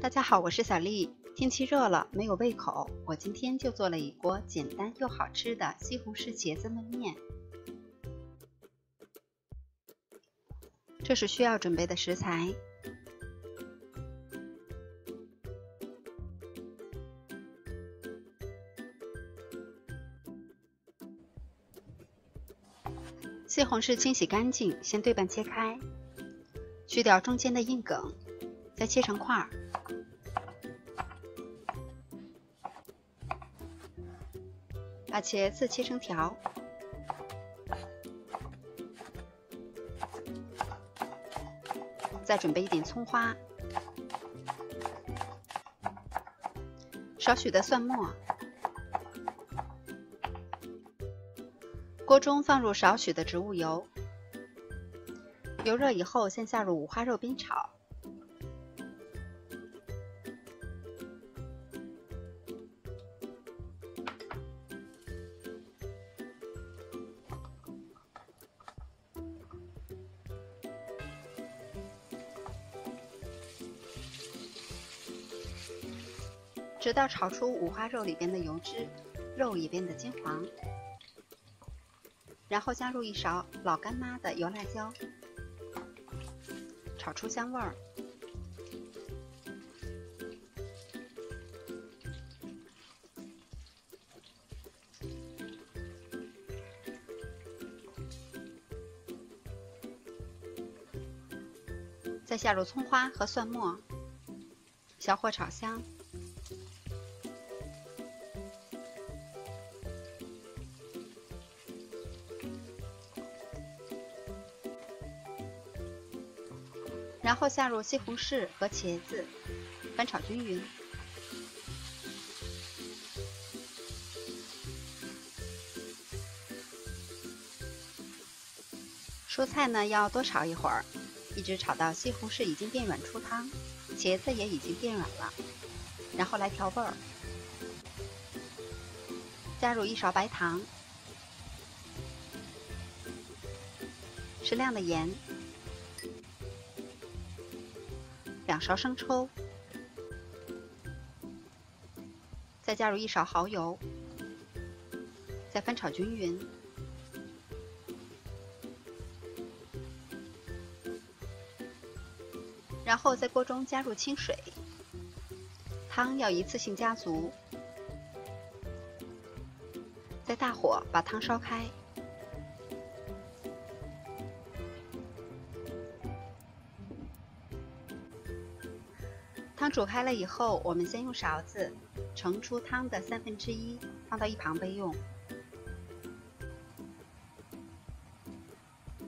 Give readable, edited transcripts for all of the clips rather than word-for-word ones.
大家好，我是小丽。天气热了，没有胃口，我今天就做了一锅简单又好吃的西红柿茄子焖面。这是需要准备的食材：西红柿清洗干净，先对半切开，去掉中间的硬梗，再切成块儿。把茄子切成条，再准备一点葱花，少许的蒜末。锅中放入少许的植物油，油热以后，先下入五花肉煸炒。直到炒出五花肉里边的油脂，肉也变得金黄，然后加入一勺老干妈的油辣椒，炒出香味儿。再下入葱花和蒜末，小火炒香。然后下入西红柿和茄子，翻炒均匀。蔬菜呢要多炒一会儿，一直炒到西红柿已经变软出汤，茄子也已经变软了，然后来调味儿。加入一勺白糖，适量的盐。2勺生抽，再加入1勺蚝油，再翻炒均匀。然后在锅中加入清水，汤要一次性加足，在大火把汤烧开。汤煮开了以后，我们先用勺子盛出汤的1/3，放到一旁备用。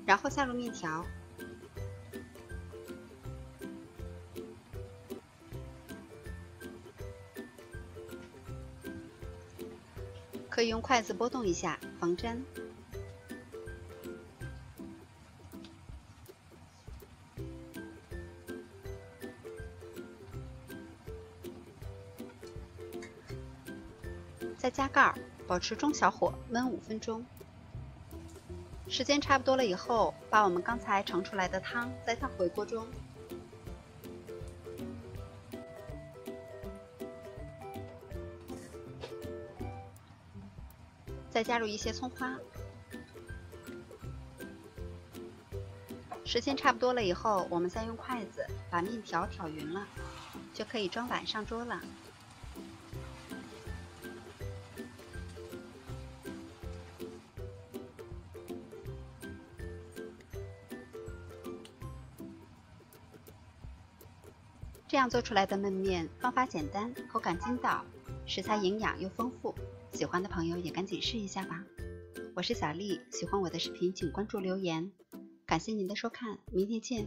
然后下入面条，可以用筷子拨动一下，防粘。再加盖儿，保持中小火焖5分钟。时间差不多了以后，把我们刚才盛出来的汤再倒回锅中，再加入一些葱花。时间差不多了以后，我们再用筷子把面条挑匀了，就可以装碗上桌了。这样做出来的焖面方法简单，口感筋道，食材营养又丰富，喜欢的朋友也赶紧试一下吧。我是小丽，喜欢我的视频请关注留言，感谢您的收看，明天见。